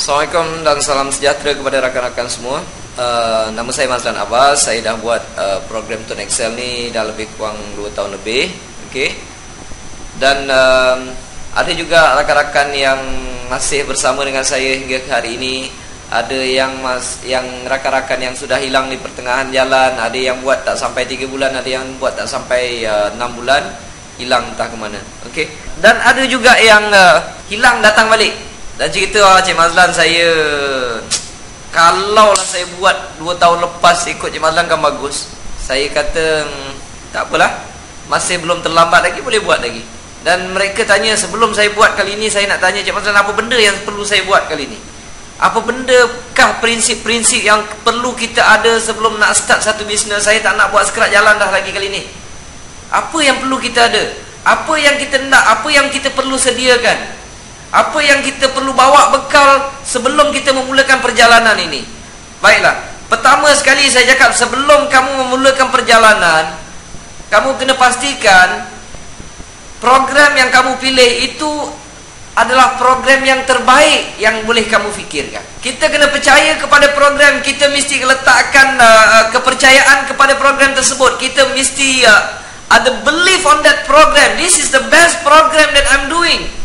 Assalamualaikum dan salam sejahtera kepada rakan-rakan semua. Nama saya Mazlan Abbas. Saya dah buat program Tune Excel ni dah lebih kurang 2 tahun lebih. Okey. Dan ada juga rakan-rakan yang masih bersama dengan saya hingga ke hari ini. Ada yang rakan-rakan yang sudah hilang di pertengahan jalan, ada yang buat tak sampai 3 bulan, ada yang buat tak sampai 6 bulan, hilang entah ke mana. Okey. Dan ada juga yang hilang datang balik. Dan cerita Cik Mazlan, saya kalaulah saya buat 2 tahun lepas ikut Cik Mazlan kan bagus. Saya kata tak apalah, masih belum terlambat lagi, boleh buat lagi. Dan mereka tanya sebelum saya buat kali ini, saya nak tanya Cik Mazlan, apa benda yang perlu saya buat kali ini? Apa bendakah prinsip-prinsip yang perlu kita ada sebelum nak start satu bisnes? Saya tak nak buat sekerat jalan dah lagi kali ini. Apa yang perlu kita ada? Apa yang kita nak? Apa yang kita perlu sediakan? Apa yang kita perlu bawa bekal sebelum kita memulakan perjalanan ini? Baiklah, pertama sekali saya cakap, sebelum kamu memulakan perjalanan, kamu kena pastikan program yang kamu pilih itu adalah program yang terbaik yang boleh kamu fikirkan. Kita kena percaya kepada program, kita mesti letakkan kepercayaan kepada program tersebut. Kita mesti ada belief on that program. This is the best program that I'm doing.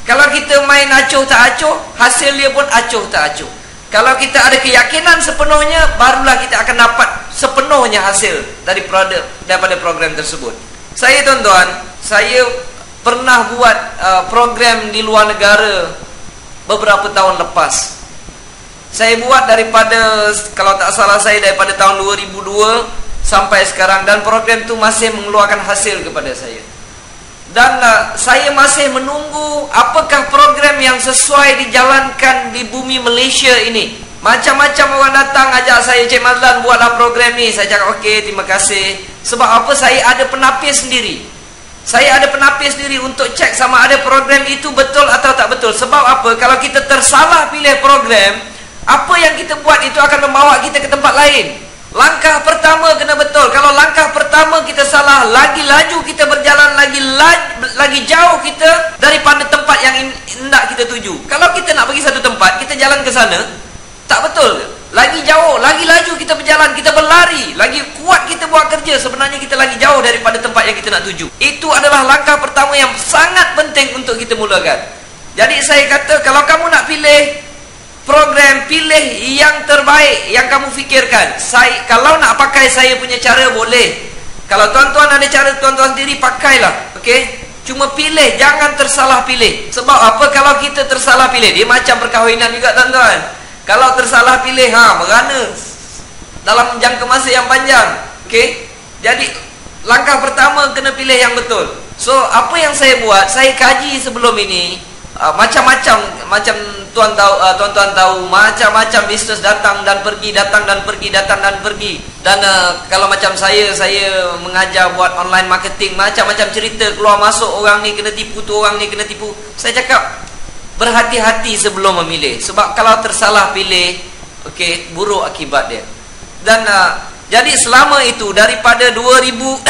Kalau kita main acuh tak acuh, hasil dia pun acuh tak acuh. Kalau kita ada keyakinan sepenuhnya, barulah kita akan dapat sepenuhnya hasil daripada program tersebut. Saya tuan-tuan, saya pernah buat program di luar negara beberapa tahun lepas. Saya buat daripada, kalau tak salah saya, daripada tahun 2002 sampai sekarang, dan program itu masih mengeluarkan hasil kepada saya. Dan saya masih menunggu apakah program yang sesuai dijalankan di bumi Malaysia ini. Macam-macam orang datang ajak saya, Cik Mazlan buatlah program ni. Saya cakap okey, terima kasih. Sebab apa? Saya ada penapis sendiri. Saya ada penapis sendiri untuk cek sama ada program itu betul atau tak betul. Sebab apa? Kalau kita tersalah pilih program, apa yang kita buat itu akan membawa kita ke tempat lain. Langkah pertama kena betul. Kalau langkah pertama kita salah, lagi laju kita berjalan, lagi jauh kita daripada tempat yang hendak kita tuju. Kalau kita nak pergi satu tempat, kita jalan ke sana, tak betul. Lagi jauh, lagi laju kita berjalan, kita berlari, lagi kuat kita buat kerja, sebenarnya kita lagi jauh daripada tempat yang kita nak tuju. Itu adalah langkah pertama yang sangat penting untuk kita mulakan. Jadi saya kata, kalau kamu nak pilih program, pilih yang terbaik yang kamu fikirkan. Kalau nak pakai saya punya cara, boleh. Kalau tuan-tuan ada cara tuan-tuan sendiri, pakailah. Okey? Cuma pilih, jangan tersalah pilih. Sebab apa? Kalau kita tersalah pilih, dia macam perkahwinan juga tuan-tuan. Kalau tersalah pilih, merana dalam jangka masa yang panjang. Okey? Jadi langkah pertama kena pilih yang betul. So apa yang saya buat, saya kaji sebelum ini. Macam-macam, macam tuan-tuan tahu, macam-macam bisnes datang dan pergi, datang dan pergi, datang dan pergi. Dan kalau macam saya mengajar buat online marketing, macam-macam cerita keluar masuk, orang ni kena tipu, tu orang ni kena tipu. Saya cakap berhati-hati sebelum memilih. Sebab kalau tersalah pilih, okey, buruk akibat dia. Dan jadi selama itu, daripada 2002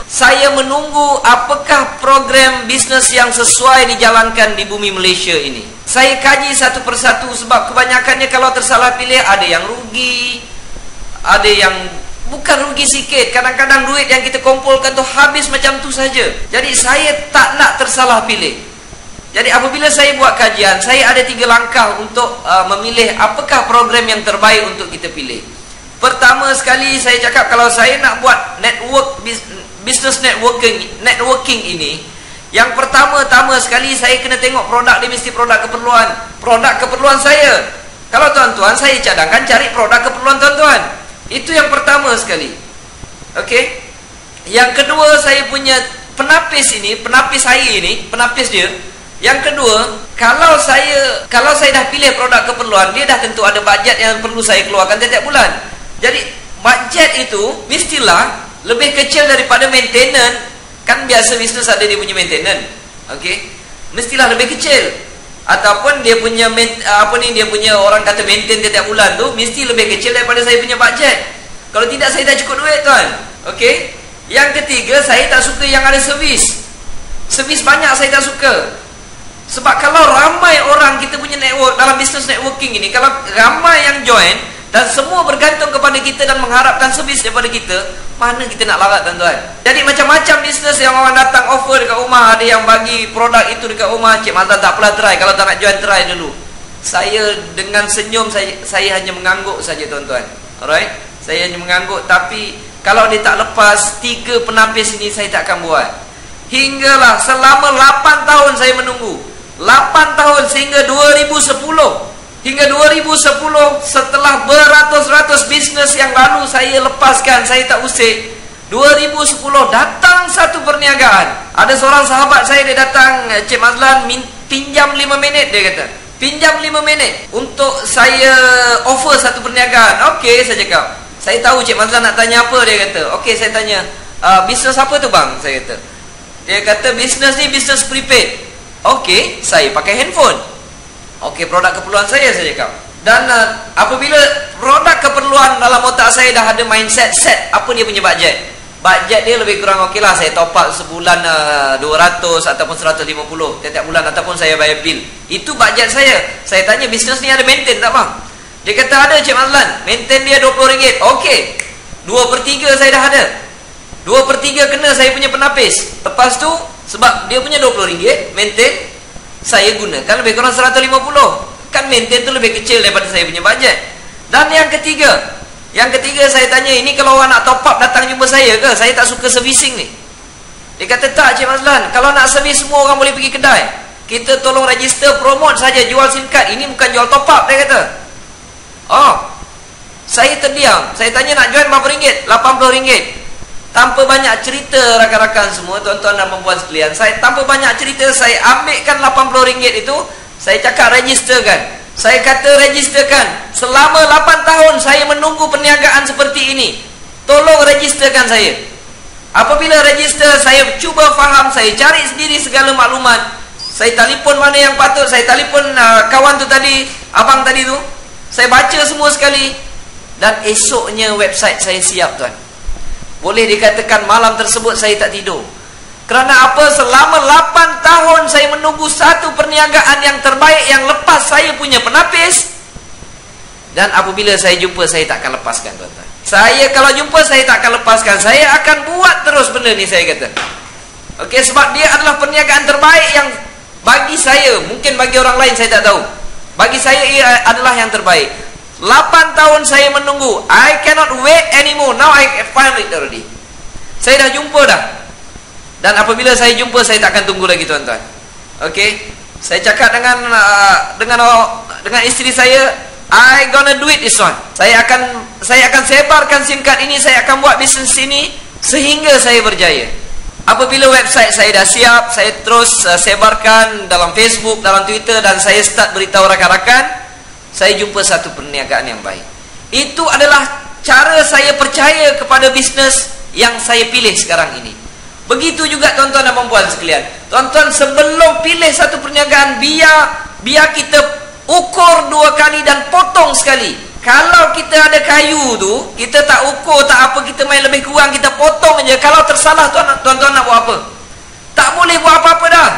saya menunggu apakah program bisnes yang sesuai dijalankan di bumi Malaysia ini. Saya kaji satu persatu, sebab kebanyakannya kalau tersalah pilih, ada yang rugi, ada yang bukan rugi sikit. Kadang-kadang duit yang kita kumpulkan tu habis macam tu saja. Jadi saya tak nak tersalah pilih. Jadi apabila saya buat kajian, saya ada 3 langkah untuk memilih apakah program yang terbaik untuk kita pilih. Pertama sekali saya cakap, kalau saya nak buat business networking ini, yang pertama-tama sekali saya kena tengok produk dia, mesti produk keperluan saya. Kalau tuan-tuan, saya cadangkan cari produk keperluan tuan-tuan. Itu yang pertama sekali. Okey. Yang kedua, saya punya penapis dia. Yang kedua, kalau saya dah pilih produk keperluan, dia dah tentu ada bajet yang perlu saya keluarkan setiap bulan. Jadi bajet itu mestilah lebih kecil daripada maintenance. Kan biasa bisnes ada dia punya maintenance. Okey. Mestilah lebih kecil. Ataupun dia punya dia punya orang kata maintain setiap bulan tu mesti lebih kecil daripada saya punya bajet. Kalau tidak, saya tak cukup duit tuan. Okey. Yang ketiga, saya tak suka yang ada servis. Servis banyak saya tak suka. Sebab kalau ramai orang, kita punya network dalam bisnes networking ini, kalau ramai yang join dan semua bergantung kepada kita dan mengharapkan servis daripada kita, mana kita nak larat tuan-tuan? Jadi macam-macam bisnes yang orang datang offer dekat rumah, ada yang bagi produk itu dekat rumah. Cik Mazlan tak apalah try, kalau tak nak join try dulu. Saya dengan senyum, saya hanya mengangguk saja tuan-tuan. Alright, saya hanya mengangguk. Tapi kalau dia tak lepas 3 penapis ini, saya tak akan buat. Hinggalah selama 8 tahun saya menunggu, 8 tahun sehingga 2010. Hingga 2010, setelah beratus-ratus bisnes yang lalu saya lepaskan, saya tak usik, 2010 datang satu perniagaan. Ada seorang sahabat saya, dia datang, Cik Mazlan pinjam 5 minit, dia kata. Pinjam 5 minit untuk saya offer satu perniagaan. Okey, saya cakap. Saya tahu Cik Mazlan nak tanya apa, dia kata. Okey, saya tanya, bisnes apa tu bang? Saya kata. Dia kata, bisnes ni bisnes prepaid. Okey, saya pakai handphone. Okey, produk keperluan saya cakap. Dan apabila produk keperluan dalam otak saya dah ada mindset set apa dia punya budget. Budget dia lebih kurang okey lah, saya top up sebulan 200 ataupun 150 tiap-tiap bulan, ataupun saya bayar bil. Itu budget saya. Saya tanya, bisnes ni ada maintain tak bang? Dia kata ada Cik Mazlan, maintain dia RM20. Okey, 2/3 saya dah ada. 2/3 kena saya punya penapis. Lepas tu sebab dia punya RM20 maintain, saya gunakan lebih kurang 150. Kan maintain tu lebih kecil daripada saya punya budget. Dan yang ketiga saya tanya, ini kalau orang nak top up datang jumpa saya ke? Saya tak suka servicing ni. Dia kata, tak Cik Mazlan, kalau nak servis semua orang boleh pergi kedai. Kita tolong register, promote saja, jual SIM card. Ini bukan jual top up, dia kata. Oh, saya terdiam. Saya tanya, nak join berapa ringgit? RM80. Tanpa banyak cerita rakan-rakan semua, tuan-tuan dan perempuan sekalian, saya tanpa banyak cerita, saya ambilkan RM80 itu, saya cakap registerkan. Saya kata registerkan. Selama 8 tahun saya menunggu perniagaan seperti ini. Tolong registerkan saya. Apabila register, saya cuba faham, saya cari sendiri segala maklumat. Saya telefon mana yang patut, saya telefon kawan tu tadi, abang tadi tu. Saya baca semua sekali. Dan esoknya website saya siap tuan. Boleh dikatakan malam tersebut saya tak tidur. Kerana apa? Selama 8 tahun saya menunggu satu perniagaan yang terbaik yang lepas saya punya penapis. Dan apabila saya jumpa, saya tak akan lepaskan tuan-tuan. Saya kalau jumpa, saya tak akan lepaskan. Saya akan buat terus benda ni, saya kata. Okey, sebab dia adalah perniagaan terbaik yang bagi saya, mungkin bagi orang lain saya tak tahu. Bagi saya ia adalah yang terbaik. 8 tahun saya menunggu. I cannot wait anymore. Now I find it already. Saya dah jumpa dah. Dan apabila saya jumpa, saya tak akan tunggu lagi tuan-tuan. Okey, saya cakap dengan isteri saya, I gonna do it this one. Saya akan sebarkan SIM card ini, saya akan buat bisnes ini sehingga saya berjaya. Apabila website saya dah siap, saya terus sebarkan dalam Facebook, dalam Twitter, dan saya start beritahu rakan-rakan. Saya jumpa satu perniagaan yang baik. Itu adalah cara saya percaya kepada bisnes yang saya pilih sekarang ini. Begitu juga tuan-tuan dan perempuan sekalian. Tuan-tuan, sebelum pilih satu perniagaan, biar kita ukur 2 kali dan potong sekali. Kalau kita ada kayu tu, kita tak ukur, tak apa, kita main lebih kurang, kita potong aja. Kalau tersalah, tuan-tuan nak buat apa? Tak boleh buat apa-apa dah.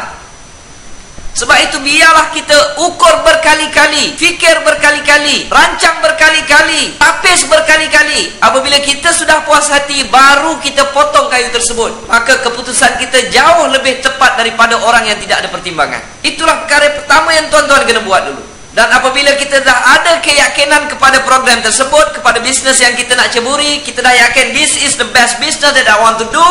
Sebab itu biarlah kita ukur berkali-kali, fikir berkali-kali, rancang berkali-kali, tapis berkali-kali. Apabila kita sudah puas hati, baru kita potong kayu tersebut. Maka keputusan kita jauh lebih tepat daripada orang yang tidak ada pertimbangan. Itulah perkara pertama yang tuan-tuan kena buat dulu. Dan apabila kita dah ada keyakinan kepada program tersebut, kepada bisnes yang kita nak ceburi, kita dah yakin this is the best business that I want to do,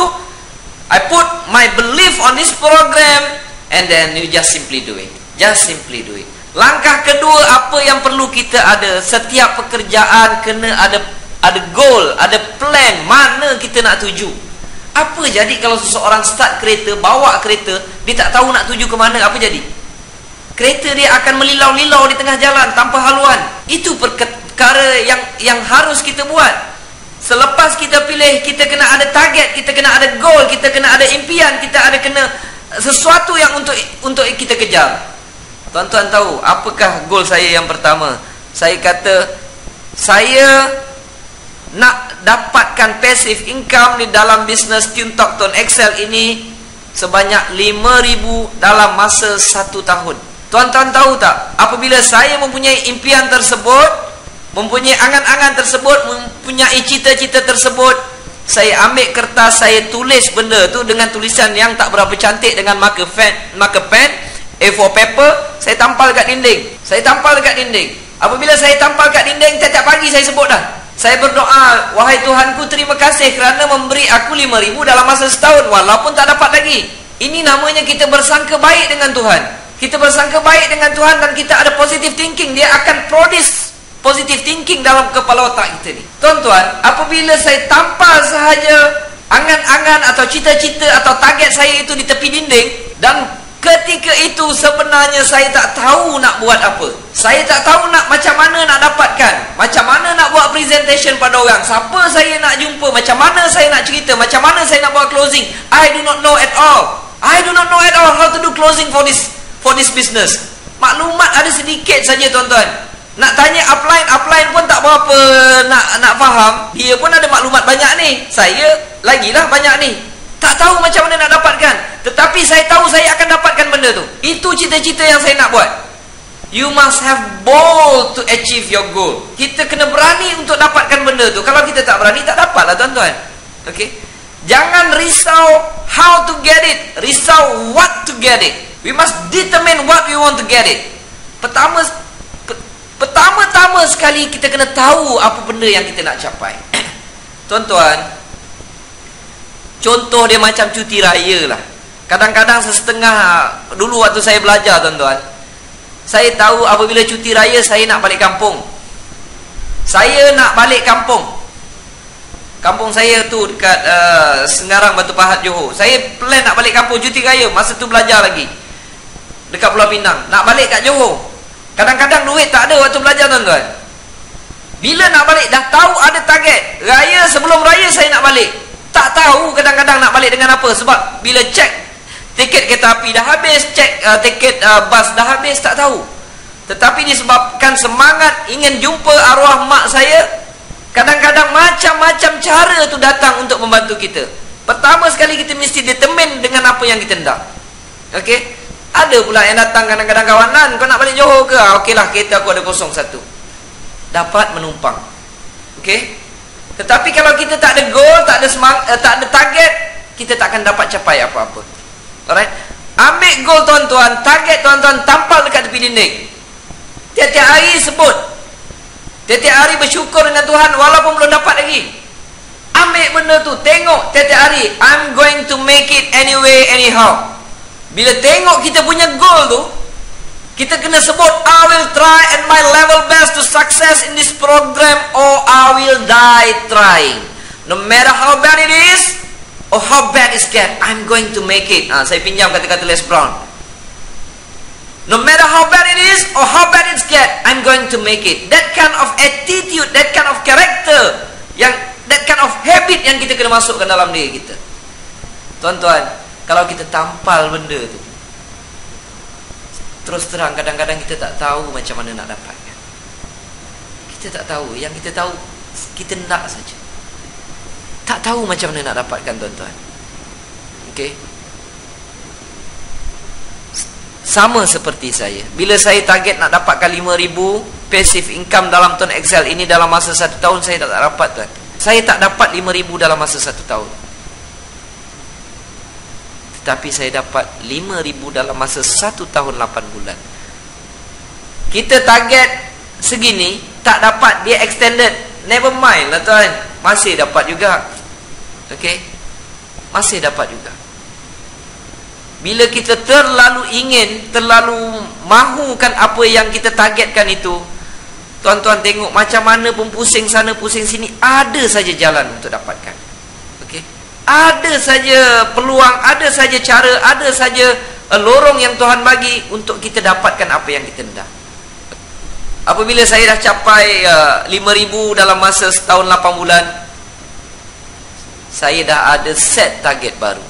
I put my belief on this program, and then you just simply do it. Just simply do it. Langkah kedua, apa yang perlu kita ada? Setiap pekerjaan kena ada goal, ada plan, mana kita nak tuju. Apa jadi kalau seseorang start kereta, bawa kereta, dia tak tahu nak tuju ke mana, apa jadi? Kereta dia akan melilau-lilau di tengah jalan tanpa haluan. Itu perkara yang harus kita buat. Selepas kita pilih, kita kena ada target, kita kena ada goal, kita kena ada impian, kita ada kena sesuatu yang untuk kita kejar. Tuan-tuan tahu apakah goal saya yang pertama? Saya kata, saya nak dapatkan passive income di dalam bisnes TuneTalk Tone Excel ini sebanyak 5,000 dalam masa 1 tahun. Tuan-tuan tahu tak, apabila saya mempunyai impian tersebut, mempunyai angan-angan tersebut, mempunyai cita-cita tersebut, saya ambil kertas, saya tulis benda tu dengan tulisan yang tak berapa cantik, dengan marker pen, A4 paper, saya tampal dekat dinding. Apabila saya tampal kat dinding, tiap-tiap pagi saya sebut dah. Saya berdoa, wahai Tuhanku, terima kasih kerana memberi aku 5,000 dalam masa setahun, walaupun tak dapat lagi. Ini namanya kita bersangka baik dengan Tuhan. Kita bersangka baik dengan Tuhan dan kita ada positive thinking. Dia akan produce positive thinking dalam kepala otak kita ni. Tuan-tuan, apabila saya tampal sahaja angan-angan atau cita-cita atau target saya itu di tepi dinding, dan ketika itu sebenarnya saya tak tahu nak buat apa. Saya tak tahu macam mana nak dapatkan, macam mana nak buat presentation pada orang, siapa saya nak jumpa, macam mana saya nak cerita, macam mana saya nak buat closing. I do not know at all. I do not know at all how to do closing for this business. Maklumat ada sedikit saja, tuan-tuan. Nak tanya upline pun tak berapa nak faham. Dia pun ada maklumat banyak ni, saya lagilah banyak ni. Tak tahu macam mana nak dapatkan. Tetapi saya tahu saya akan dapatkan benda tu. Itu cita-cita yang saya nak buat. You must have bold to achieve your goal. Kita kena berani untuk dapatkan benda tu. Kalau kita tak berani, tak dapatlah, tuan-tuan. Okay? Jangan risau how to get it, risau what to get it. We must determine what we want to get it. Pertama-tama sekali kita kena tahu apa benda yang kita nak capai. Tuan-tuan, contoh dia macam cuti raya lah. Kadang-kadang sesetengah, dulu waktu saya belajar, tuan-tuan, saya tahu apabila cuti raya saya nak balik kampung. Saya nak balik kampung. Kampung saya tu dekat Sengarang, Batu Pahat, Johor. Saya plan nak balik kampung cuti raya. Masa tu belajar lagi dekat Pulau Pinang. Nak balik kat Johor. Kadang-kadang duit tak ada waktu belajar, tuan-tuan. Bila nak balik, dah tahu ada target raya, sebelum raya saya nak balik. Tak tahu kadang-kadang nak balik dengan apa. Sebab bila cek tiket kereta api dah habis, cek tiket bas dah habis, tak tahu. Tetapi disebabkan semangat ingin jumpa arwah mak saya, kadang-kadang macam-macam cara tu datang untuk membantu kita. Pertama sekali kita mesti determine dengan apa yang kita hendak. Okey? Ada pula yang datang kadang-kadang, kawanan, kau nak balik Johor ke? Okeylah, kereta aku ada 01. Dapat menumpang. Okey? Tetapi kalau kita tak ada goal, tak ada tak ada target, kita tak akan dapat capai apa-apa. Alright? Ambil goal, tuan-tuan, target tuan-tuan, tampal dekat tepi dinding. Tiap-tiap hari sebut. Tiap-tiap hari bersyukur dengan Tuhan walaupun belum dapat lagi. Ambil benda tu, tengok tiap-tiap hari, I'm going to make it anyway, anyhow. Bila tengok kita punya goal tu, kita kena sebut, I will try at my level best to success in this program, or I will die trying. No matter how bad it is, or how bad it gets, I'm going to make it. Saya pinjam kata-kata Les Brown. No matter how bad it is, or how bad it gets, I'm going to make it. That kind of attitude, that kind of character, that kind of habit yang kita kena masukkan dalam diri kita. Tuan-tuan, kalau kita tampal benda tu, terus terang kadang-kadang kita tak tahu macam mana nak dapatkan. Kita tak tahu. Yang kita tahu, kita nak saja. Tak tahu macam mana nak dapatkan, tuan-tuan. Okey? Sama seperti saya. Bila saya target nak dapatkan 5,000 passive income dalam Tuan Excel ini dalam masa 1 tahun, saya tak dapat, tuan. Saya tak dapat 5,000 dalam masa 1 tahun. Tetapi saya dapat 5,000 dalam masa 1 tahun 8 bulan. Kita target segini, tak dapat, dia extended. Never mind lah, tuan. Masih dapat juga. Okey? Masih dapat juga. Bila kita terlalu ingin, terlalu mahukan apa yang kita targetkan itu, tuan-tuan tengok macam mana pun pusing sana, pusing sini, ada saja jalan untuk dapatkan. Okey? Ada saja peluang, ada saja cara, ada saja lorong yang Tuhan bagi untuk kita dapatkan apa yang kita hendak. Apabila saya dah capai 5,000 dalam masa setahun 8 bulan, saya dah ada set target baru.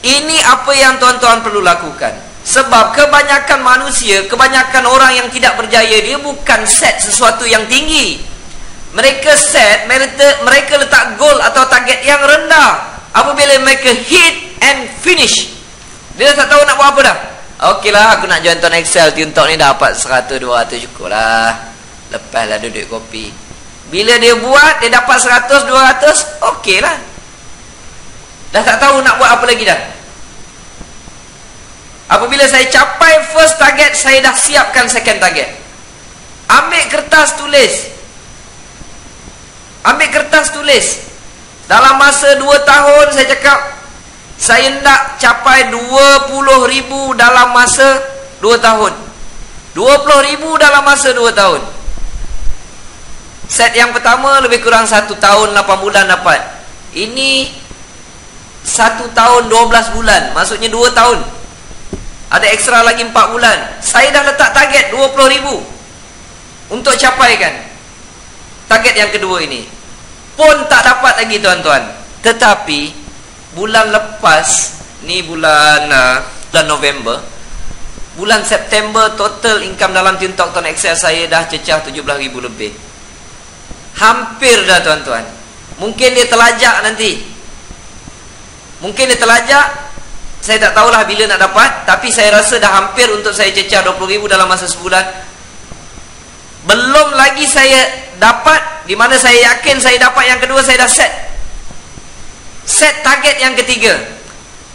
Ini apa yang tuan-tuan perlu lakukan. Sebab kebanyakan manusia, kebanyakan orang yang tidak berjaya, dia bukan set sesuatu yang tinggi. Mereka set, mereka letak goal atau target yang rendah. Apabila mereka hit and finish, dia tak tahu nak buat apa dah. Okeylah, aku nak join Tone Excel. Tiuntok ni dapat 100-200 cukup lah. Lepas lah duduk kopi. Bila dia buat, dia dapat 100-200, okeylah. Dah tak tahu nak buat apa lagi dah. Apabila saya capai first target, saya dah siapkan second target. Ambil kertas tulis. Ambil kertas tulis. Dalam masa 2 tahun saya cakap, saya nak capai 20,000 dalam masa 2 tahun. 20,000 dalam masa 2 tahun. Set yang pertama lebih kurang 1 tahun 8 bulan dapat. Ini 1 tahun 12 bulan. Maksudnya 2 tahun. Ada ekstra lagi 4 bulan. Saya dah letak target 20,000 untuk capaikan target yang kedua ini. Pun tak dapat lagi tuan-tuan. Tetapi bulan lepas, ni bulan November, bulan September, total income dalam Tiuntok Tone Excel saya dah cecah 17,000 lebih. Hampir dah tuan-tuan. Mungkin dia terlajak nanti. Mungkin dia terlajak. Saya tak tahulah bila nak dapat. Tapi saya rasa dah hampir untuk saya cecah 20,000 dalam masa sebulan. Belum lagi saya dapat, di mana saya yakin saya dapat yang kedua, saya dah set target yang ketiga.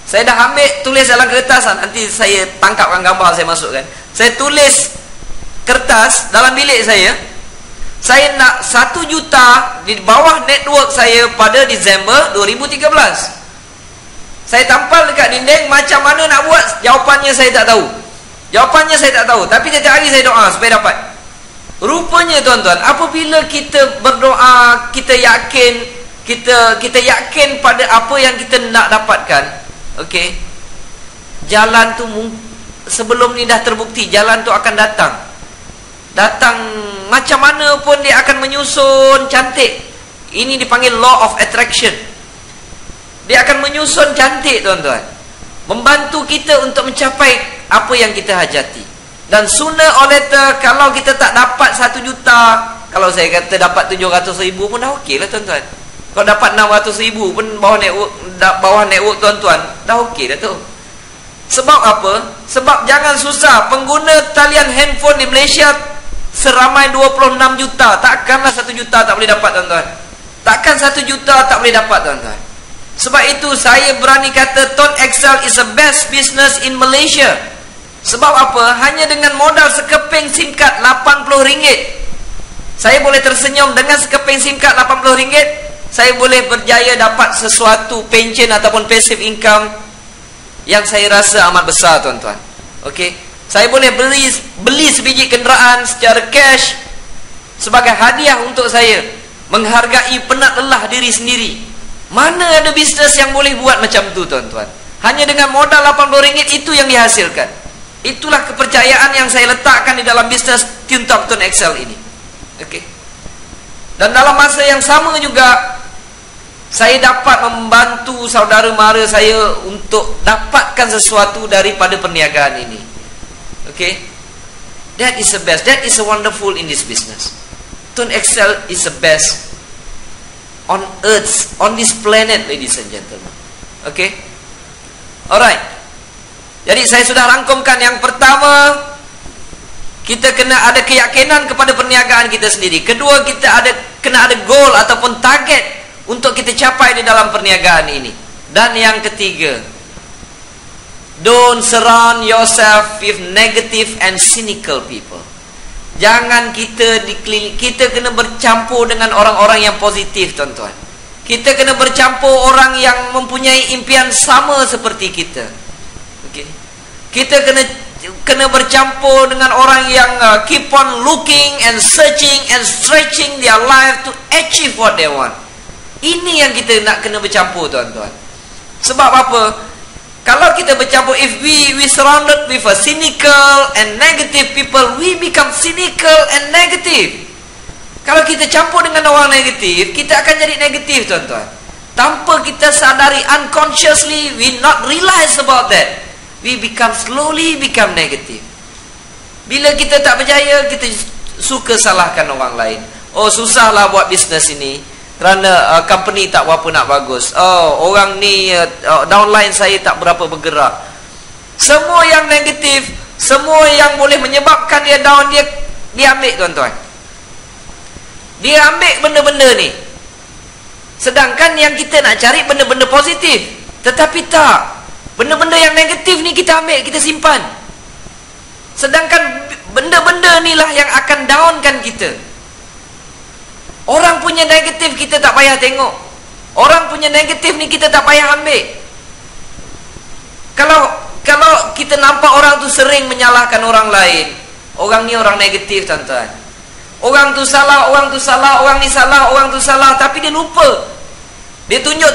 Saya dah ambil, tulis dalam kertas. Nanti saya tangkapkan gambar, saya masukkan. Saya tulis kertas dalam bilik saya. Saya nak 1 juta di bawah network saya pada Disember 2013. Saya tampal dekat dinding. Macam mana nak buat, jawapannya saya tak tahu. Jawapannya saya tak tahu. Tapi setiap hari saya doa supaya dapat. Rupanya tuan-tuan, apabila kita berdoa, kita yakin pada apa yang kita nak dapatkan, okey, jalan tu sebelum ni dah terbukti, jalan tu akan datang macam mana pun dia akan menyusun cantik. Ini dipanggil law of attraction. Dia akan menyusun cantik tuan-tuan, membantu kita untuk mencapai apa yang kita hajati. Dan sooner or later, kalau kita tak dapat 1 juta, kalau saya kata dapat 700,000 pun dah okey lah tuan-tuan. Kalau dapat 600,000 pun bawah network tuan-tuan, dah okey dah tu. Sebab apa? Sebab jangan susah. Pengguna talian handphone di Malaysia seramai 26 juta. Takkanlah 1 juta tak boleh dapat tuan-tuan. Takkan 1 juta tak boleh dapat tuan-tuan. Sebab itu saya berani kata Tone Excel is the best business in Malaysia. Sebab apa? Hanya dengan modal sekeping SIM card RM80, saya boleh tersenyum. Dengan sekeping SIM card RM80, saya boleh berjaya dapat sesuatu pension ataupun passive income yang saya rasa amat besar tuan-tuan. Okey, saya boleh beli sebiji kenderaan secara cash sebagai hadiah untuk saya, menghargai penat lelah diri sendiri. Mana ada bisnes yang boleh buat macam tu tuan-tuan? Hanya dengan modal RM80 itu yang dihasilkan. Itulah kepercayaan yang saya letakkan di dalam bisnes Tiuntok Tone Excel ini. Okey. Dan dalam masa yang sama juga, saya dapat membantu saudara mara saya untuk dapatkan sesuatu daripada perniagaan ini. Okay, that is the best. That is a wonderful in this business. Tone Excel is the best on earth, on this planet, ladies and gentlemen. Okay, alright. Jadi saya sudah rangkumkan. Yang pertama, kita kena ada keyakinan kepada perniagaan kita sendiri. Kedua, kita kena ada goal ataupun target untuk kita capai di dalam perniagaan ini. Dan yang ketiga, don't surround yourself with negative and cynical people. Jangan kita kena bercampur dengan orang-orang yang positif tuan-tuan. Kita kena bercampur orang yang mempunyai impian sama seperti kita. Okay. Kita kena bercampur dengan orang yang keep on looking and searching and stretching their life to achieve what they want. Ini yang kita nak kena bercampur tuan-tuan. Sebab apa? Kalau kita bercampur, if we surrounded with a cynical and negative people, we become cynical and negative. Kalau kita campur dengan orang negatif, kita akan jadi negatif tuan-tuan. Tanpa kita sadari, unconsciously, we not realize about that, we slowly become negative. Bila kita tak berjaya, kita suka salahkan orang lain. Oh, susahlah buat bisnes ini kerana company tak berapa nak bagus. Oh, orang ni downline saya tak berapa bergerak. Semua yang negatif, semua yang boleh menyebabkan dia down, dia ambil tuan-tuan. Dia ambil benda-benda ni. Sedangkan yang kita nak cari benda-benda positif. Tetapi tak. Benda-benda yang negatif ni kita ambil, kita simpan. Sedangkan benda-benda ni lah yang akan downkan kita. Orang punya negatif kita tak payah tengok. Orang punya negatif ni kita tak payah ambil. Kalau kita nampak orang tu sering menyalahkan orang lain, orang ni orang negatif tuan-tuan. Orang tu salah, orang tu salah, orang ni salah, orang tu salah, tapi dia lupa. Dia tunjuk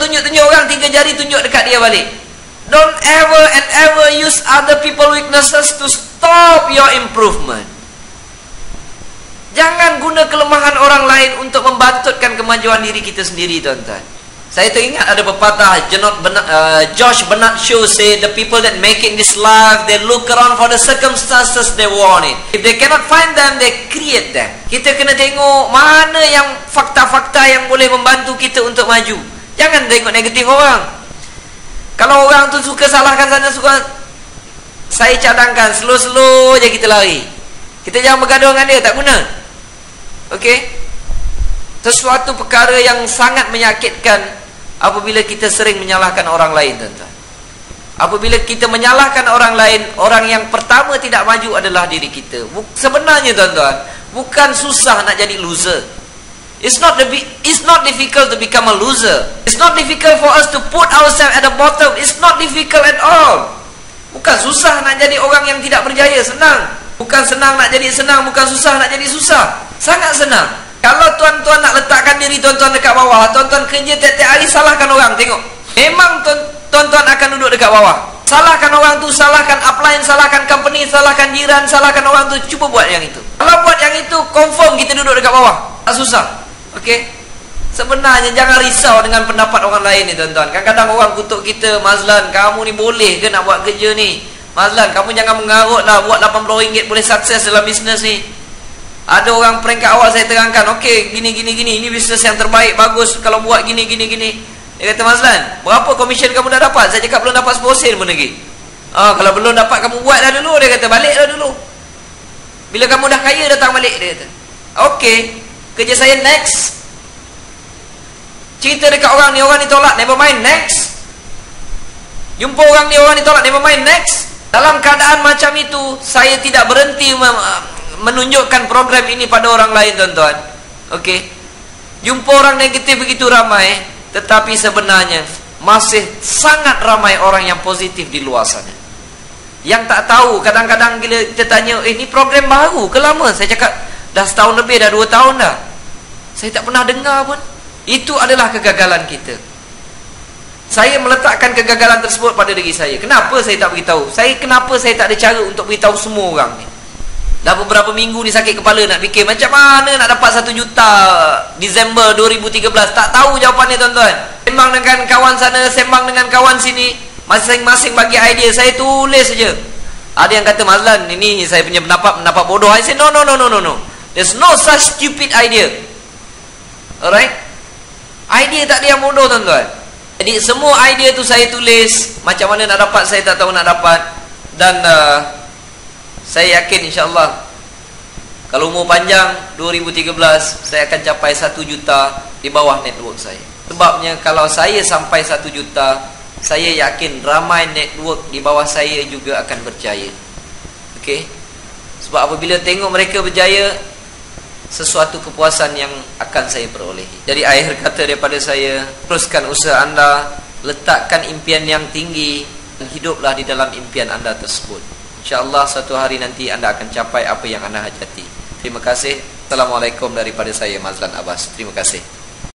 orang, 3 jari tunjuk dekat dia balik. Don't ever and ever use other people weaknesses to stop your improvement. Jangan guna kelemahan orang lain untuk membantutkan kemajuan diri kita sendiri tuan-tuan. Saya teringat ada pepatah Josh Bernard Shaw say, the people that make it in this life, they look around for the circumstances they want it. If they cannot find them, they create them. Kita kena tengok mana yang fakta-fakta yang boleh membantu kita untuk maju. Jangan tengok negatif orang. Kalau orang tu suka salahkan sana, suka, saya cadangkan slow-slow je kita lari. Kita jangan bergaduh dengan dia, tak guna. Okey? Sesuatu perkara yang sangat menyakitkan apabila kita sering menyalahkan orang lain tuan-tuan. Apabila kita menyalahkan orang lain, orang yang pertama tidak maju adalah diri kita. Sebenarnya tuan-tuan, bukan susah nak jadi loser. It's not difficult to become a loser. It's not difficult for us to put ourselves at the bottom. It's not difficult at all. Bukan susah nak jadi orang yang tidak berjaya, senang. Bukan senang nak jadi senang, bukan susah nak jadi susah. Sangat senang. Kalau tuan-tuan nak letakkan diri tuan-tuan dekat bawah, tuan-tuan kerja tiap-tiap hari salahkan orang, tengok. Memang tuan-tuan akan duduk dekat bawah. Salahkan orang tu, salahkan upline, salahkan company, salahkan jiran, salahkan orang tu. Cuba buat yang itu. Kalau buat yang itu, confirm kita duduk dekat bawah. Tak susah. Okey? Sebenarnya jangan risau dengan pendapat orang lain ni tuan-tuan. Kadang-kadang orang kutuk kita, Mazlan, kamu ni boleh ke nak buat kerja ni? Mazlan, kamu jangan mengarut lah, buat RM80 boleh sukses dalam bisnes ni. Ada orang prank kat awal, saya terangkan, okey, gini, ini bisnes yang terbaik, bagus kalau buat gini. Dia kata, Mazlan, berapa komisen kamu dah dapat? Saya cakap belum dapat 10 sen pun lagi. Kalau belum dapat, kamu buat dah dulu. Dia kata, balik dah dulu. Bila kamu dah kaya, datang balik. Dia kata, okey, kerja saya next. Cerita dekat orang ni tolak, never mind, next. Jumpa orang ni tolak, never mind, next. Dalam keadaan macam itu, saya tidak berhenti menunjukkan program ini pada orang lain tuan-tuan. Okey. Jumpa orang negatif begitu ramai, tetapi sebenarnya masih sangat ramai orang yang positif di luar sana. Yang tak tahu, kadang-kadang bila kita tanya, ini program baru ke lama? Saya cakap, dah setahun lebih, dah 2 tahun dah. Saya tak pernah dengar pun. Itu adalah kegagalan kita. Saya meletakkan kegagalan tersebut pada diri saya. Kenapa saya tak beritahu? Kenapa saya tak ada cara untuk beritahu semua orang ni? Dah beberapa minggu ni sakit kepala nak fikir macam mana nak dapat 1 juta Disember 2013. Tak tahu jawapannya tuan-tuan. Sembang dengan kawan sana, sembang dengan kawan sini, masing-masing bagi idea, saya tulis saja. Ada yang kata, Mazlan, ini saya punya pendapat bodoh. I say, no. There's no such stupid idea. Alright? Idea tak ada yang bodoh tuan-tuan. Jadi semua idea tu saya tulis. Macam mana nak dapat, saya tak tahu nak dapat. Dan saya yakin insyaAllah kalau umur panjang 2013 saya akan capai 1 juta di bawah network saya. Sebabnya kalau saya sampai 1 juta, saya yakin ramai network di bawah saya juga akan berjaya. Okey? Sebab apabila tengok mereka berjaya, sesuatu kepuasan yang akan saya perolehi. Jadi akhir kata daripada saya, teruskan usaha anda, letakkan impian yang tinggi dan hiduplah di dalam impian anda tersebut. InsyaAllah suatu hari nanti anda akan capai apa yang anda hajati. Terima kasih. Assalamualaikum daripada saya, Mazlan Abbas. Terima kasih.